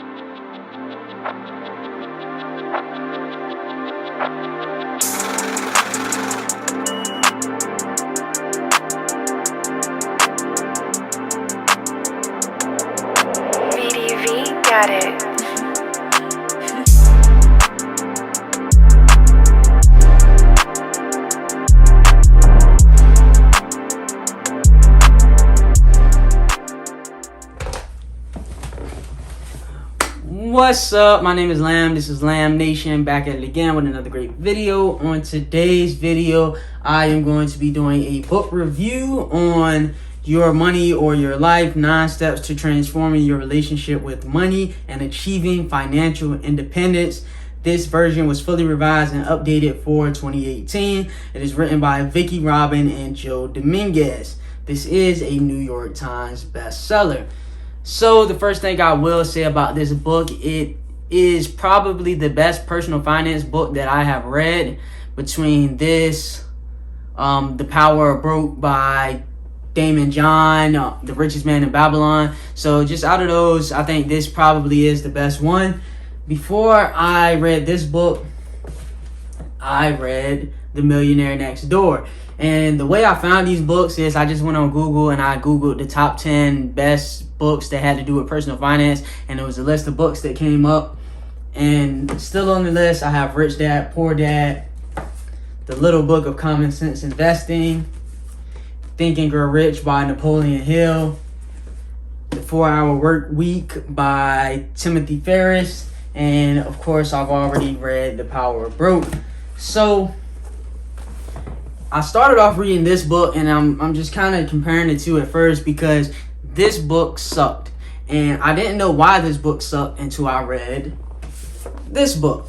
VDV got it. What's up? My name is Lamb. This is Lamb Nation, back at it again with another great video. On today's video, I am going to be doing a book review on Your Money or Your Life, 9 Steps to Transforming Your Relationship with Money and Achieving Financial Independence. This version was fully revised and updated for 2018. It is written by Vicky Robin and Joe Dominguez. This is a New York Times bestseller. So the first thing I will say about this book, it is probably the best personal finance book that I have read. Between this, The Power of Broke by Damon John, The Richest Man in Babylon. So just out of those, I think this probably is the best one. Before I read this book, I read The Millionaire Next Door. And the way I found these books is I just went on Google and I Googled the top 10 best books that had to do with personal finance. And there was a list of books that came up. And still on the list, I have Rich Dad, Poor Dad, The Little Book of Common Sense Investing, Think and Grow Rich by Napoleon Hill, The 4-Hour Work Week by Timothy Ferriss, and of course I've already read The Power of Broke. So I started off reading this book, and I'm just kind of comparing the two at first because this book sucked, and I didn't know why this book sucked until I read this book.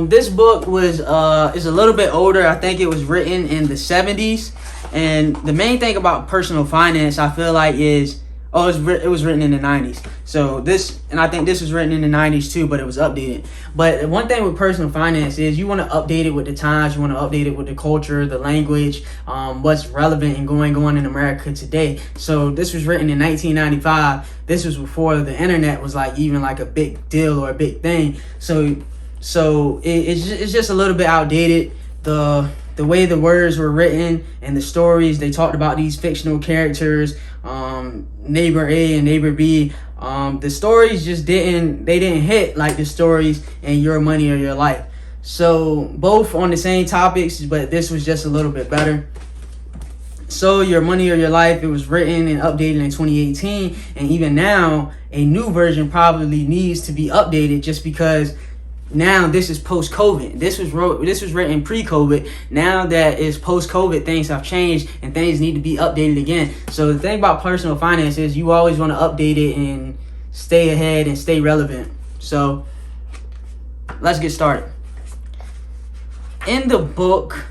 This book was is a little bit older. I think it was written in the 70s, and the main thing about personal finance, I feel like, is it was written in the 90s. So this, and I think this was written in the 90s too, but it was updated. But one thing with personal finance is you want to update it with the times, you want to update it with the culture, the language, what's relevant and going on in America today. So this was written in 1995. This was before the internet was like even like a big deal or a big thing. So it's just a little bit outdated. The way the words were written and the stories, they talked about these fictional characters, neighbor A and neighbor B. The stories just didn't hit like the stories in Your Money or Your Life. So both on the same topics, but this was just a little bit better. So Your Money or Your Life, it was written and updated in 2018, and even now a new version probably needs to be updated just because now this is post-COVID. This was written pre-COVID. Now that it's post-COVID, things have changed and things need to be updated again. So the thing about personal finance is you always want to update it and stay ahead and stay relevant. So let's get started. In the book,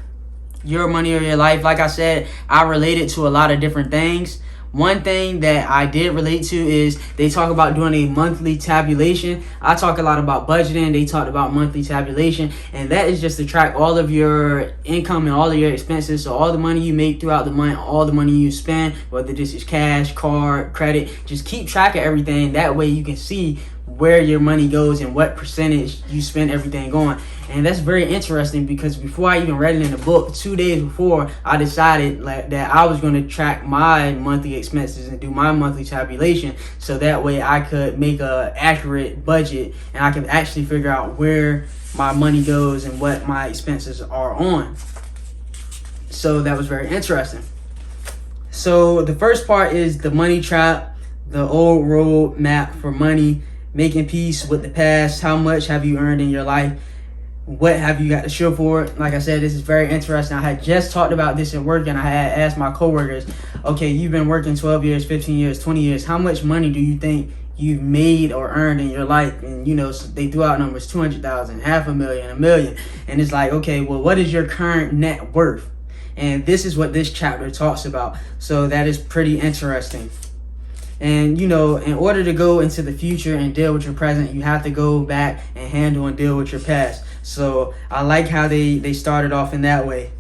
Your Money or Your Life, like I said, I related to a lot of different things. One thing that I did relate to is they talk about doing a monthly tabulation. I talk a lot about budgeting. They talked about monthly tabulation, and that is just to track all of your income and all of your expenses. So all the money you make throughout the month, all the money you spend, whether this is cash, card, credit, just keep track of everything. That way you can see where your money goes and what percentage you spend everything on. And that's very interesting because before I even read it in the book, 2 days before, I decided that I was going to track my monthly expenses and do my monthly tabulation, so that way I could make a accurate budget and I could actually figure out where my money goes and what my expenses are on. So that was very interesting. So the first part is the money trap, the old road map for money, making peace with the past. How much have you earned in your life? What have you got to show for it? Like I said, this is very interesting. I had just talked about this at work, and I had asked my coworkers, okay, you've been working 12 years, 15 years, 20 years. How much money do you think you've made or earned in your life? And, so they threw out numbers, 200,000, $500,000, $1 million. And it's like, okay, well, what is your current net worth? And this is what this chapter talks about. So that is pretty interesting. And, in order to go into the future and deal with your present, you have to go back and handle and deal with your past. So I like how they started off in that way.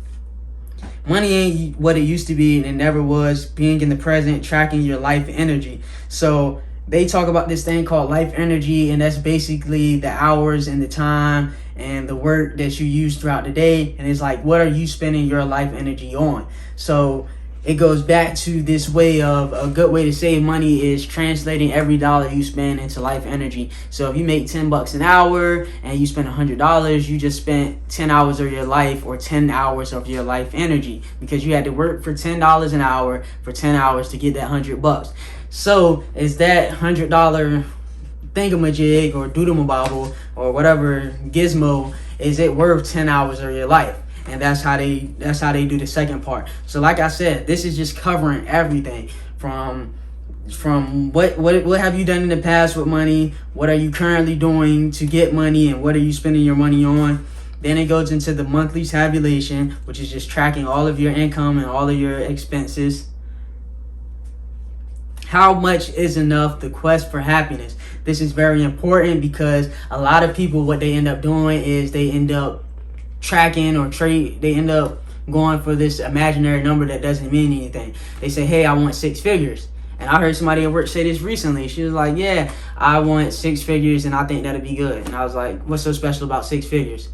Money ain't what it used to be, and it never was. Being in the present, tracking your life energy. So they talk about this thing called life energy, and that's basically the hours and the time and the work that you use throughout the day. And it's like, what are you spending your life energy on? So it goes back to this way of a good way to save money is translating every dollar you spend into life energy. So if you make $10 an hour and you spend $100, you just spent 10 hours of your life, or 10 hours of your life energy, because you had to work for $10 an hour for 10 hours to get that $100. So is that $100 thingamajig or doodle-mabobble or whatever gizmo, is it worth 10 hours of your life? And that's how they do the second part. So like I said, this is just covering everything from what have you done in the past with money, what are you currently doing to get money, and what are you spending your money on. Then it goes into the monthly tabulation, which is just tracking all of your income and all of your expenses. How much is enough? The quest for happiness. This is very important because a lot of people, what they end up doing is they end up tracking or trade. They end up going for this imaginary number that doesn't mean anything. They say, hey, I want 6 figures. And I heard somebody at work say this recently. She was like, yeah, I want 6 figures and I think that'll be good. And I was like, what's so special about 6 figures?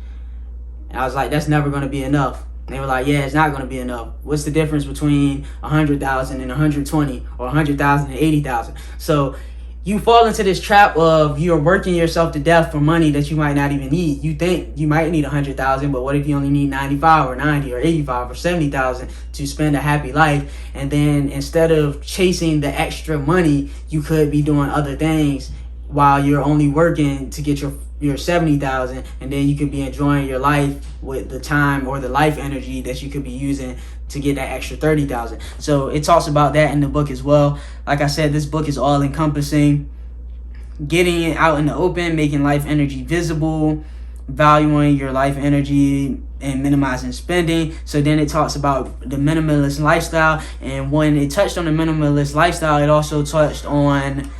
And I was like, that's never going to be enough. And they were like, yeah, it's not going to be enough. What's the difference between 100,000 and 120, or 100,000 and 80,000? So you fall into this trap of you're working yourself to death for money that you might not even need. You think you might need 100,000, but what if you only need 95 or 90 or 85 or 70,000 to spend a happy life? And then instead of chasing the extra money, you could be doing other things while you're only working to get your 70,000, and then you could be enjoying your life with the time or the life energy that you could be using to get that extra 30,000. So it talks about that in the book as well. Like I said, this book is all encompassing, getting it out in the open, making life energy visible, valuing your life energy, and minimizing spending. So then it talks about the minimalist lifestyle, and when it touched on the minimalist lifestyle, it also touched on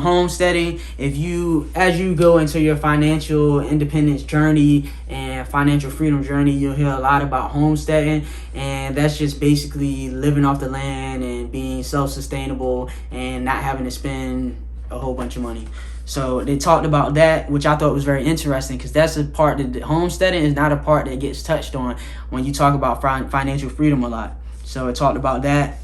homesteading. As you go into your financial independence journey and financial freedom journey, you'll hear a lot about homesteading, and that's just basically living off the land and being self-sustainable and not having to spend a whole bunch of money. So they talked about that, which I thought was very interesting, because that's a part that homesteading is not a part that gets touched on when you talk about financial freedom a lot. So it talked about that.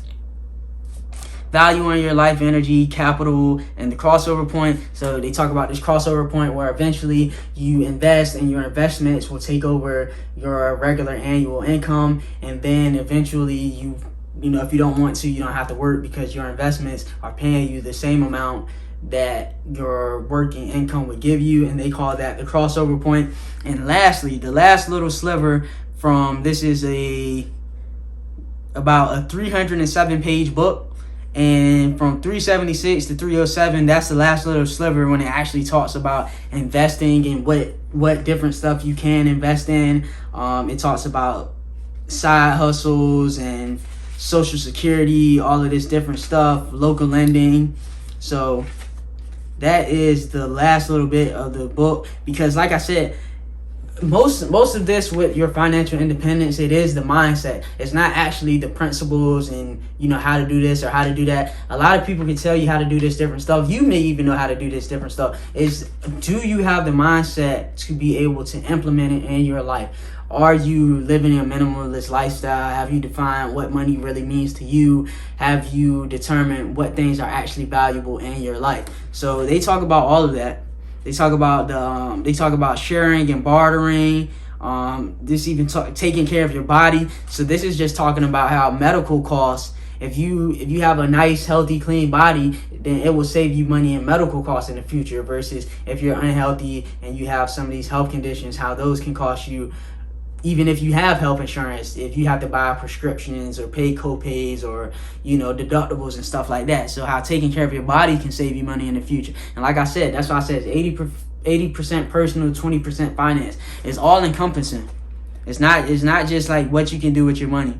Valuing your life energy, capital, and the crossover point. So they talk about this crossover point where eventually you invest and your investments will take over your regular annual income, and then eventually you know if you don't want to, you don't have to work because your investments are paying you the same amount that your working income would give you, and they call that the crossover point. And lastly, the last little sliver from this is about a 307-page book. And from 376 to 307, that's the last little sliver when it actually talks about investing and what different stuff you can invest in. It talks about side hustles and Social Security, all of this different stuff, local lending. So that is the last little bit of the book, because like I said, most of this with your financial independence, it is the mindset. It's not actually the principles and how to do this or how to do that. A lot of people can tell you how to do this different stuff. You may even know how to do this different stuff. Do you have the mindset to be able to implement it in your life? Are you living a minimalist lifestyle? Have you defined what money really means to you? Have you determined what things are actually valuable in your life? So they talk about all of that. They talk about sharing and bartering. This even taking care of your body. So this is just talking about how medical costs. If you have a nice, healthy, clean body, then it will save you money in medical costs in the future. Versus if you're unhealthy and you have some of these health conditions, how those can cost you. Even if you have health insurance, if you have to buy prescriptions or pay co-pays or, deductibles and stuff like that. So how taking care of your body can save you money in the future. And like I said, that's why I said 80% personal, 20% finance. It's all encompassing. It's not just like what you can do with your money.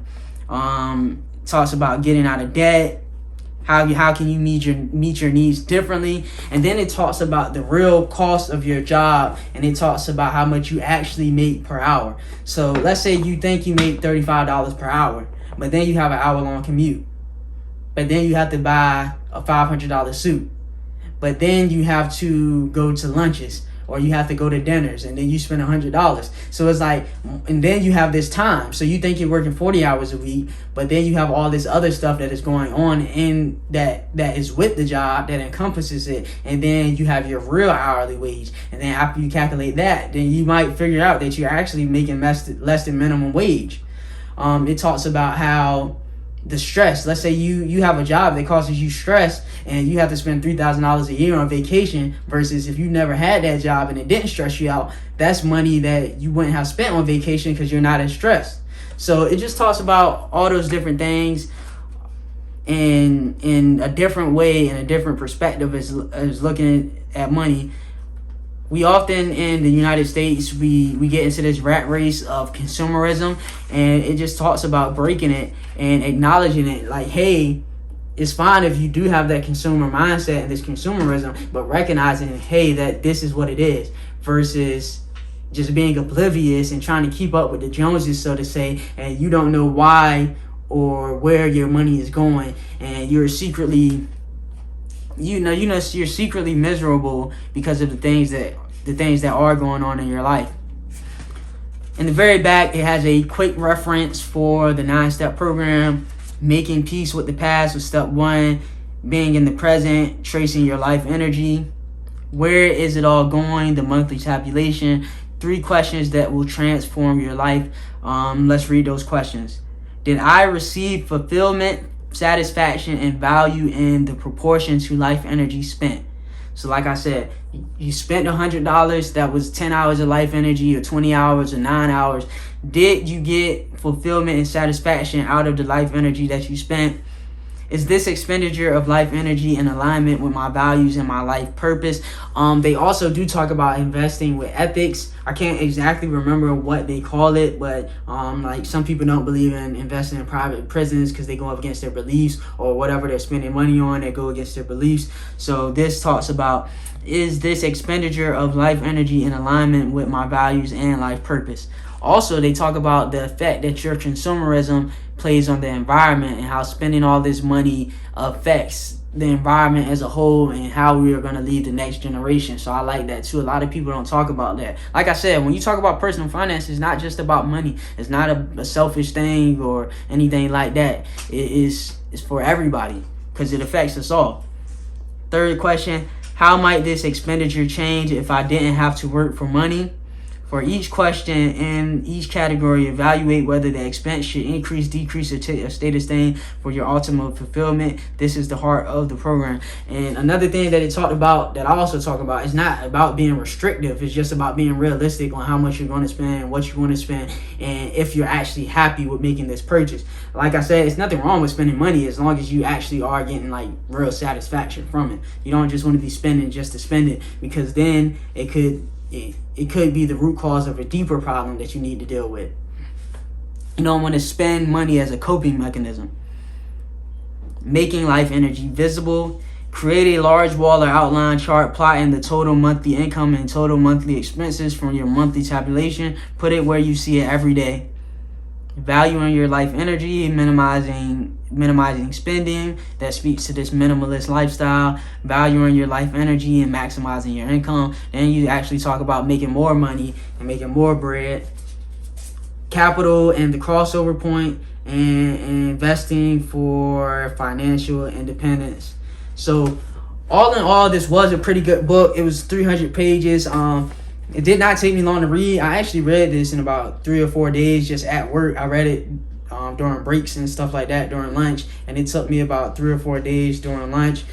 Talks about getting out of debt. How can you meet your needs differently? And then it talks about the real cost of your job, and it talks about how much you actually make per hour. So let's say you think you make $35 per hour, but then you have an hour-long commute. but then you have to buy a $500 suit. But then you have to go to lunches, or you have to go to dinners, and then you spend $100. So it's like, and then you have this time. So you think you're working 40 hours a week, but then you have all this other stuff that is going on in that is with the job that encompasses it. And then you have your real hourly wage. And then after you calculate that, then you might figure out that you're actually making less than minimum wage. It talks about how the stress, let's say you have a job that causes you stress and you have to spend $3,000 a year on vacation, versus if you never had that job and it didn't stress you out, that's money that you wouldn't have spent on vacation because you're not as stressed. So it just talks about all those different things in a different way, in a different perspective as looking at money. We often in the United States, we get into this rat race of consumerism, and it just talks about breaking it and acknowledging it. Like, hey, it's fine if you do have that consumer mindset and this consumerism, but recognizing, hey, that this is what it is, versus just being oblivious and trying to keep up with the Joneses, so to say, and you don't know why or where your money is going, and you're secretly you're secretly miserable because of the things that are going on in your life. In the very back, it has a quick reference for the 9-step program. Making peace with the past was step 1. Being in the present, tracing your life energy. Where is it all going? The monthly tabulation. 3 questions that will transform your life. Let's read those questions. Did I receive fulfillment, satisfaction, and value in the proportion to life energy spent? So like I said, you spent $100, that was 10 hours of life energy, or 20 hours, or 9 hours. Did you get fulfillment and satisfaction out of the life energy that you spent? Is this expenditure of life energy in alignment with my values and my life purpose? They also do talk about investing with ethics. I can't exactly remember what they call it, but like some people don't believe in investing in private prisons because they go up against their beliefs, or whatever they're spending money on, they go against their beliefs. So this talks about, is this expenditure of life energy in alignment with my values and life purpose? Also, they talk about the effect that your consumerism plays on the environment, and how spending all this money affects the environment as a whole, and how we are going to lead the next generation. So I like that too. A lot of people don't talk about that. Like I said, when you talk about personal finance, it's not just about money. It's not a selfish thing or anything like that. It's for everybody, because it affects us all. 3rd question, how might this expenditure change if I didn't have to work for money? For each question in each category, evaluate whether the expense should increase, decrease, or stay the same for your ultimate fulfillment. This is the heart of the program. And another thing that it talked about, that I also talk about, is not about being restrictive. It's just about being realistic on how much you're going to spend, what you're going to spend, and if you're actually happy with making this purchase. Like I said, it's nothing wrong with spending money as long as you actually are getting like real satisfaction from it. You don't just want to be spending just to spend it, because then it could be the root cause of a deeper problem that you need to deal with. You don't want to spend money as a coping mechanism. Making life energy visible. Create a large wall or outline chart plotting the total monthly income and total monthly expenses from your monthly tabulation. Put it where you see it every day. Valuing your life energy, minimizing spending. That speaks to this minimalist lifestyle. Valuing your life energy and maximizing your income. Then you actually talk about making more money and making more bread. Capital and the crossover point, and investing for financial independence. So all in all, this was a pretty good book. It was 300 pages. It did not take me long to read. I actually read this in about 3 or 4 days just at work. I read it during breaks and stuff like that, during lunch, and it took me about 3 or 4 days during lunch.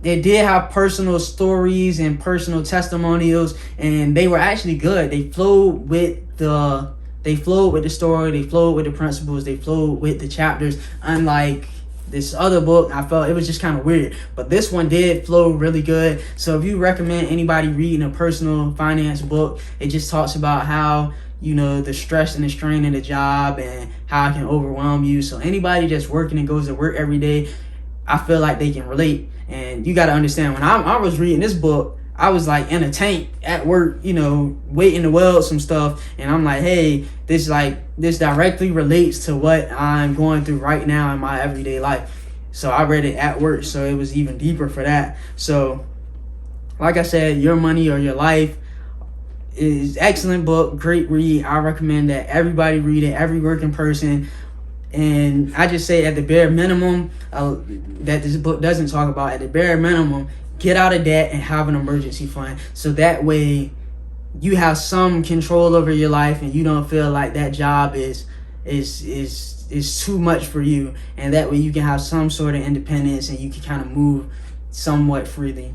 They did have personal stories and personal testimonials, and they were actually good. They flowed with the story, they flowed with the principles, they flowed with the chapters, unlike this other book. I felt it was just kind of weird, but this one did flow really good. So if you recommend anybody reading a personal finance book, it just talks about how, the stress and the strain of the job and how it can overwhelm you. So anybody that's working and goes to work every day, I feel like they can relate. And you got to understand, when I was reading this book, I was like in a tank at work, you know, waiting to weld some stuff, and I'm like, hey, this directly relates to what I'm going through right now in my everyday life. So I read it at work, so it was even deeper for that. So like I said, Your Money or Your Life is excellent book, great read. I recommend that everybody read it, every working person. And I just say at the bare minimum, that this book doesn't talk about, at the bare minimum, get out of debt and have an emergency fund. So that way you have some control over your life and you don't feel like that job is too much for you. And that way you can have some sort of independence and you can kind of move somewhat freely.